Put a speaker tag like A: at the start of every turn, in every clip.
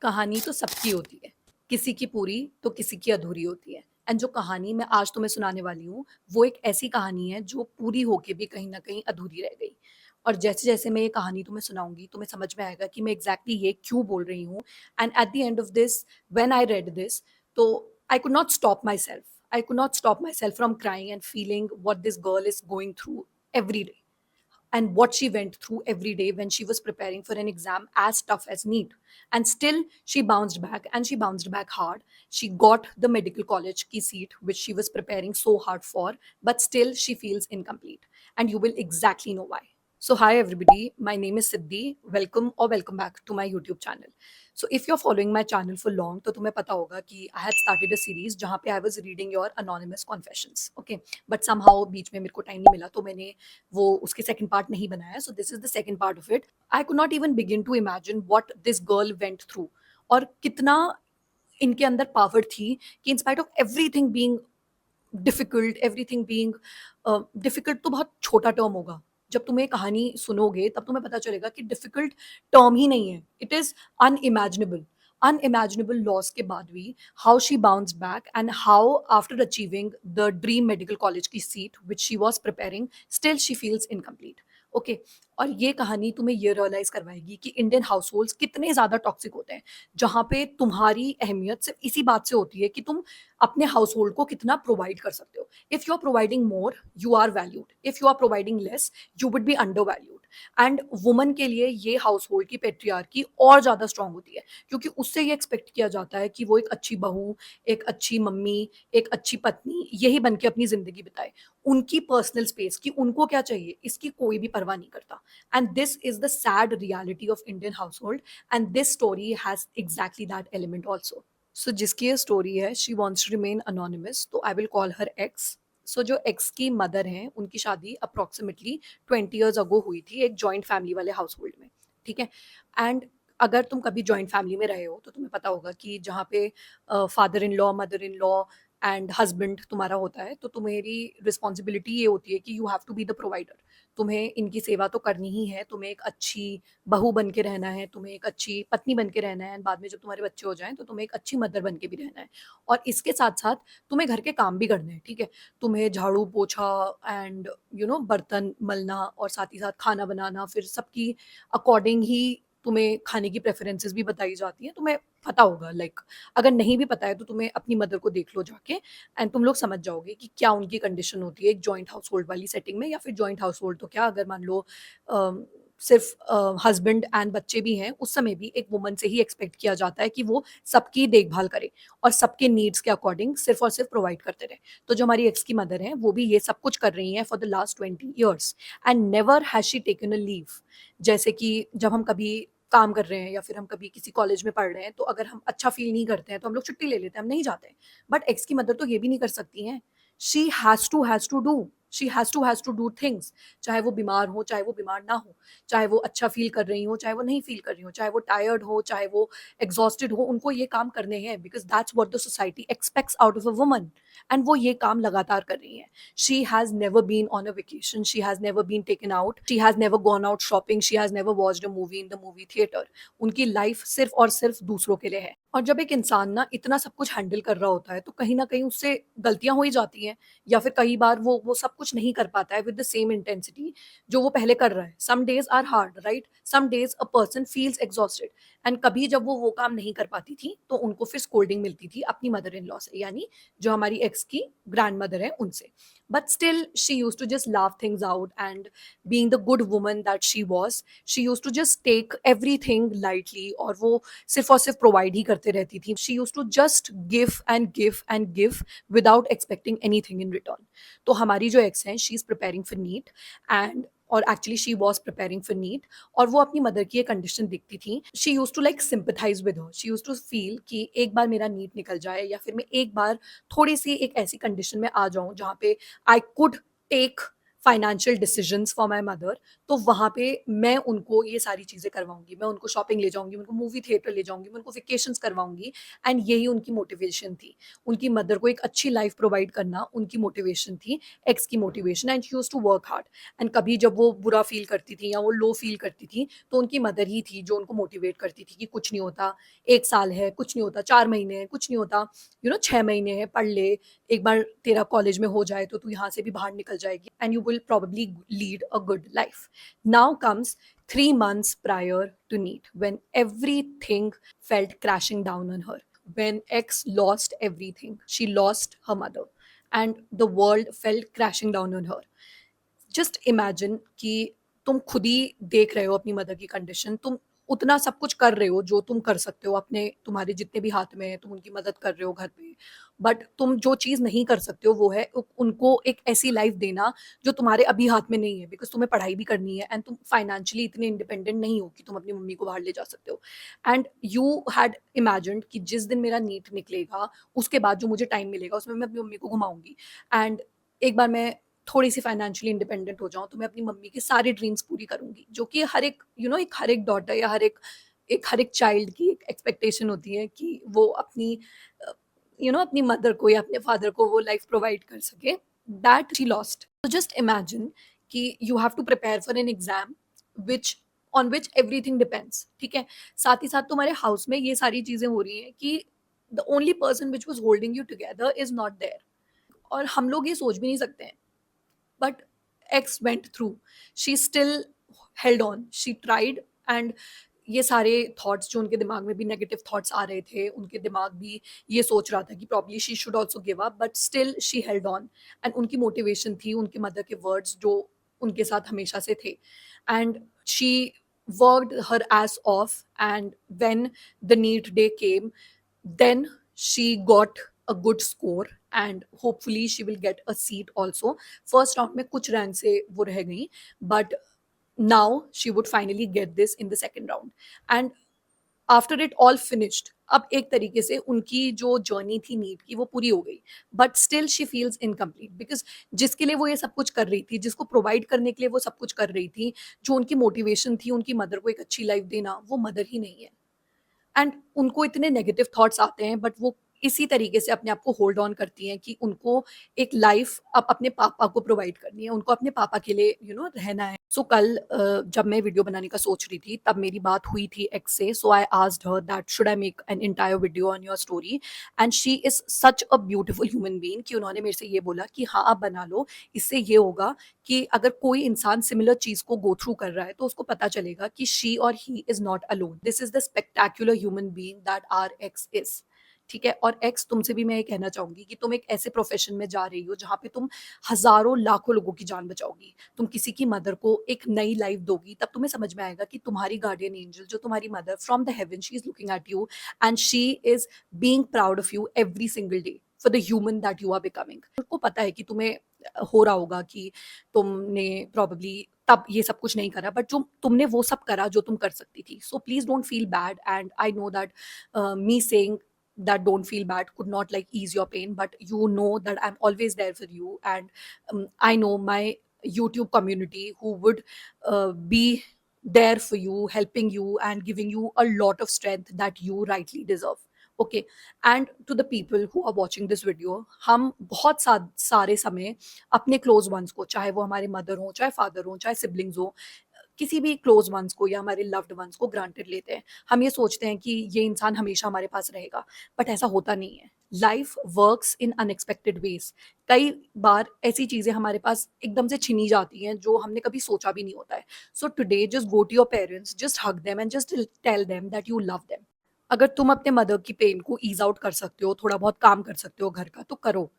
A: कहानी तो सबकी होती है, किसी की पूरी तो किसी की अधूरी होती है। एंड जो कहानी मैं आज तुम्हें सुनाने वाली हूँ, वो एक ऐसी कहानी है जो पूरी होके भी कहीं न कहीं अधूरी रह गई। और जैसे-जैसे मैं ये कहानी तुम्हें सुनाऊँगी, तुम्हें समझ में आएगा कि मैं एग्ज़ैक्टली ये क्यों बोल रही हूँ। And at the end of this, when I read this, तो I could not stop myself. I could not stop myself from crying and feeling what this girl is going through every day, and what she went through every day when she was preparing for an exam as tough as NEET. And still, she bounced back, and she bounced back hard. She got the medical college key seat, which she was preparing so hard for, but still, she feels incomplete. And you will exactly know why. So, hi everybody, my name is Siddhi. Welcome or welcome back to my YouTube channel. So, if you're following my channel for long, तो तुम्हें पता होगा कि I had started a series जहाँ पे I was reading your anonymous confessions. Okay, but somehow बीच में मेरे को टाइम नहीं मिला, तो मैंने वो उसके सेकंड पार्ट नहीं बनाया. So this is the second part of it. I could not even begin to imagine what this girl went through, और कितना इनके अंदर पावर थी कि in spite of everything being difficult, everything being difficult तो बहुत छोटा टर्म होगा. जब तुम्हें कहानी सुनोगे तब तुम्हें पता चलेगा कि डिफिकल्ट टर्म ही नहीं है. It is unimaginable. Unimaginable loss के बाद भी how she bounced back, and how after achieving the dream medical college की seat which she was preparing, still she feels incomplete. Okay okay. और ये कहानी तुम्हें ये रियलाइज करवाएगी कि इंडियन हाउस होल्ड कितने ज्यादा टॉक्सिक होते हैं, जहाँ पे तुम्हारी अहमियत सिर्फ इसी बात से होती है कि तुम अपने हाउस होल्ड को कितना प्रोवाइड कर सकते हो. If you are providing more, you are valued. If you are providing less, you would be undervalued. And woman के लिए ये हाउस होल्ड की पेट्रियार्की और ज्यादा स्ट्रांग होती है, क्योंकि उससे ये एक्सपेक्ट किया जाता है कि वो एक अच्छी बहू, एक अच्छी मम्मी, एक अच्छी पत्नी यही बन के अपनी जिंदगी बिताए. उनकी पर्सनल स्पेस की उनको क्या चाहिए, इसकी कोई भी परवाह नहीं करता. And this is the sad reality of Indian household. And this story has exactly that element also. So जिसकी ये स्टोरी है, she wants to remain anonymous, तो I will call her X. So जो X की mother हैं, उनकी शादी approximately 20 years ago हुई थी एक जॉइंट फैमिली वाले हाउस होल्ड में. ठीक है. एंड अगर तुम कभी जॉइंट फैमिली में रहे हो तो तुम्हें पता होगा कि जहाँ पे father in law, mother in law and husband तुम्हारा होता है, तो तुम्हारी रिस्पॉन्सिबिलिटी ये होती है कि you have to be the provider. तुम्हें इनकी सेवा तो करनी ही है, तुम्हें एक अच्छी बहू बन के रहना है, तुम्हें एक अच्छी पत्नी बन के रहना है, एंड बाद में जब तुम्हारे बच्चे हो जाएं तो तुम्हें एक अच्छी मदर बन के भी रहना है. और इसके साथ साथ तुम्हें घर के काम भी करने हैं. ठीक है. तुम्हें झाड़ू पोछा एंड बर्तन मलना, और साथ ही साथ खाना बनाना, फिर सबकी अकॉर्डिंग ही तुम्हें खाने की प्रेफरेंसेस भी बताई जाती हैं. तुम्हें पता होगा, लाइक अगर नहीं भी पता है तो तुम्हें अपनी मदर को देख लो जाके, एंड तुम लोग समझ जाओगे कि क्या उनकी कंडीशन होती है एक जॉइंट हाउस होल्ड वाली सेटिंग में. या फिर जॉइंट हाउस होल्ड तो क्या, अगर मान लो सिर्फ हस्बैंड एंड बच्चे भी हैं, उस समय भी एक वुमन से ही एक्सपेक्ट किया जाता है कि वो सबकी देखभाल करे और सबके नीड्स के अकॉर्डिंग सिर्फ और सिर्फ प्रोवाइड करते रहे. तो जो हमारी एक्स की मदर है, वो भी ये सब कुछ कर रही हैं for the last 20 years, and never has she taken a leave. जैसे कि जब हम कभी काम कर रहे हैं या फिर हम कभी किसी कॉलेज में पढ़ रहे हैं, तो अगर हम अच्छा फील नहीं करते हैं तो हम लोग छुट्टी ले लेते हैं, हम नहीं जाते. बट एक्स की मदर तो ये भी नहीं कर सकती हैं. She has to do things. चाहे वो बीमार हो, चाहे वो बीमार ना हो, चाहे वो अच्छा फील कर रही हो, चाहे वो नहीं फील कर रही हो, चाहे वो टायर्ड हो, चाहे वो एग्जॉस्टेड हो, उनको ये काम करने हैं, because that's what the society aspects out of a woman. And वो ये काम लगातार कर रही है. She has never been on a vacation. She has never been taken out. She has never gone out shopping. She has never watched a movie in the movie theater. उनकी life सिर्फ और सिर्फ दूसरों के लिए है. और जब एक इंसान ना इतना सब कुछ हैंडल कर रहा होता है, तो कहीं ना कहीं उससे गलतियां हो ही जाती हैं, या फिर कई बार वो सब कुछ नहीं कर पाता है विद द सेम इंटेंसिटी जो वो पहले कर रहा है. Some days are hard, right. Some days a person feels exhausted. And कभी जब वो काम नहीं कर पाती थी, तो उनको फिर स्कोल्डिंग मिलती थी अपनी मदर इन लॉ से, यानी जो हमारी एक्स की ग्रैंड मदर है उनसे. But still, she used to just laugh things out, and being the good woman that she was, she used to just take everything lightly, और वो सिर्फ और सिर्फ प्रोवाइड ही करते रहती थी. She used to just give and give and give without expecting anything in return. तो हमारी जो एक्स है, she is preparing for NEET, and और actually she was preparing for NEET, और वो अपनी मदर की ये कंडीशन दिखती थी. She used to like sympathize with her. She used to feel कि एक बार मेरा नीट निकल जाए, या फिर मैं एक बार थोड़ी सी एक ऐसी कंडीशन में आ जाऊं जहाँ पे I could take financial decisions for my mother, तो वहाँ पे मैं उनको ये सारी चीज़ें करवाऊँगी। मैं उनको शॉपिंग ले जाऊँगी, उनको मूवी थिएटर ले जाऊँगी, मैं उनको वेकेशंस करवाऊँगी एंड यही उनकी मोटिवेशन थी। उनकी मदर को एक अच्छी लाइफ़ प्रोवाइड करना उनकी मोटिवेशन थी, एक्स की motivation, and she used to work hard. And कभी जब वो बुरा फ़ील करती थी या वो लो फ़ील करती थी, तो उनकी मदर ही थी जो उनको मोटिवेट करती थी कि कुछ नहीं होता, 1 साल है, कुछ नहीं होता, 4 महीने हैं, कुछ नहीं होता, 6 महीने हैं, पढ़ ले, एक बार तेरा कॉलेज में हो जाए तो तू यहाँ से भी बाहर निकल जाएगी and you will probably lead a good life. Now comes 3 months prior to NEET, when everything felt crashing down on her. When X lost everything, she lost her mother, and the world felt crashing down on her. Just imagine कि तुम खुद ही देख रहे हो अपनी mother की condition, तुम उतना सब कुछ कर रहे हो जो तुम कर सकते हो, अपने तुम्हारे जितने भी हाथ में है तुम उनकी मदद कर रहे हो घर पे, बट तुम जो चीज़ नहीं कर सकते हो वो है उनको एक ऐसी लाइफ देना जो तुम्हारे अभी हाथ में नहीं है, बिकॉज तुम्हें पढ़ाई भी करनी है एंड तुम फाइनेंशियली इतने इंडिपेंडेंट नहीं हो कि तुम अपनी मम्मी को बाहर ले जा सकते हो। एंड यू हैड इमेजिन्ड कि जिस दिन मेरा नीट निकलेगा उसके बाद जो मुझे टाइम मिलेगा उसमें मैं अपनी मम्मी को घुमाऊंगी, एंड एक बार मैं थोड़ी-सी फाइनेंशियली इंडिपेंडेंट हो जाऊँ, तो मैं अपनी मम्मी के सारे ड्रीम्स पूरी करूँगी, जो कि हर एक एक हर एक डॉटर या हर एक चाइल्ड की एक एक्सपेक्टेशन होती है कि वो अपनी अ, अपनी मदर को या अपने फादर को वो लाइफ प्रोवाइड कर सके। That she lost. तो जस्ट इमेजिन कि you have to prepare for an exam which on which everything depends, ठीक है? साथ ही साथ तुम्हारे हाउस में ये सारी चीज़ें हो रही हैं कि the only person which was holding you together is not there, और हम लोग ये सोच भी नहीं सकते हैं। But X went through. She still held on. She tried, and ये सारे थॉट्स जो उनके दिमाग में भी नेगेटिव थॉट्स आ रहे थे, उनके दिमाग भी ये सोच रहा था कि probably she should also give up, but still she held on. And उनकी मोटिवेशन थी उनकी मदर के वर्ड्स जो उनके साथ हमेशा से थे, and she worked her ass off, and when the NEET day came, then she got a good score and hopefully she will get a seat also. First round में कुछ रैंक से वो रह गई, but now she would finally get this in the second round. And after it all finished, अब एक तरीके से उनकी जो जर्नी थी नीट की वो पूरी हो गई, but still she feels incomplete, because जिसके लिए वो ये सब कुछ कर रही थी, जिसको प्रोवाइड करने के लिए वो सब कुछ कर रही थी, जो उनकी मोटिवेशन थी उनकी मदर को एक अच्छी लाइफ देना, वो मदर ही नहीं है। एंड उनको इतने नेगेटिव थॉट्स आते हैं, बट वो इसी तरीके से अपने आप को होल्ड ऑन करती हैं कि उनको एक लाइफ अब अपने पापा को प्रोवाइड करनी है, उनको अपने पापा के लिए रहना है। सो कल जब मैं वीडियो बनाने का सोच रही थी तब मेरी बात हुई थी एक्स से, so I asked her that should I make an entire video on your story, and she is such a beautiful human being कि उन्होंने मेरे से ये बोला कि हाँ आप बना लो, इससे ये होगा कि अगर कोई इंसान सिमिलर चीज को गो थ्रू कर रहा है तो उसको पता चलेगा कि शी और he is not alone, this is the spectacular human being that our X is. ठीक है, और एक्स तुमसे भी मैं ये कहना चाहूंगी कि तुम एक ऐसे प्रोफेशन में जा रही हो जहाँ पे तुम हजारों लाखों लोगों की जान बचाओगी, तुम किसी की मदर को एक नई लाइफ दोगी, तब तुम्हें समझ में आएगा कि तुम्हारी गार्डियन एंजल जो तुम्हारी mother from the heaven, she is looking at you and she is being proud of you every single day for the human that you are becoming. उसको पता है कि तुम्हें हो रहा होगा कि तुमने प्रॉब्ली तब ये सब कुछ नहीं करा, बट जो तुमने वो सब करा जो तुम कर सकती थी। So please don't feel bad, and I know that me saying that don't feel bad could not like ease your pain, but you know that I'm always there for you, and I know my YouTube community who would be there for you, helping you and giving you a lot of strength that you rightly deserve. Okay, and to the people who are watching this video, हम बहुत सारे समय अपने close ones को, चाहे वो हमारे mother हो, चाहे फादर हो, चाहे सिबलिंग्स हो, किसी भी क्लोज वंस को या हमारे लव्ड वंस को ग्रांटेड लेते हैं। हम ये सोचते हैं कि ये इंसान हमेशा हमारे पास रहेगा, बट ऐसा होता नहीं है। Life works in unexpected ways. कई बार ऐसी चीजें हमारे पास एकदम से छिनी जाती हैं जो हमने कभी सोचा भी नहीं होता है। So today just go to your parents, just hug them and just tell them that you love them. अगर तुम अपने मदर की पेन को ईज आउट कर सकते हो, थोड़ा बहुत काम कर सकते हो घर का, तो करो।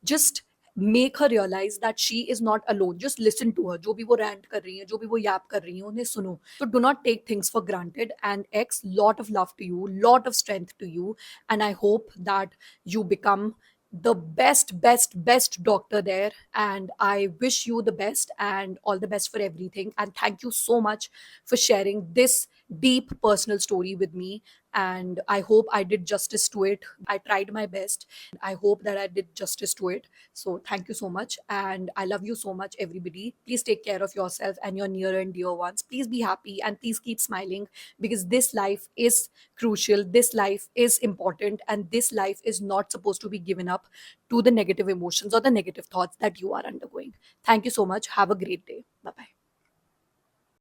A: Just make her realise that she is not alone, just listen to her, जो भी वो रैंट कर रही है, जो भी वो याप कर रही है, उन्हें सुनो। तो do not take things for granted, and X, lot of love to you, lot of strength to you, and I hope that you become the best doctor there, and I wish you the best and all the best for everything, and thank you so much for sharing this deep personal story with me, and I hope I did justice to it. I tried my best. I hope that I did justice to it. So thank you so much, and I love you so much, everybody. Please take care of yourself and your near and dear ones. Please be happy and please keep smiling, because this life is crucial, this life is important, and this life is not supposed to be given up to the negative emotions or the negative thoughts that you are undergoing. Thank you so much. Have a great day. Bye bye.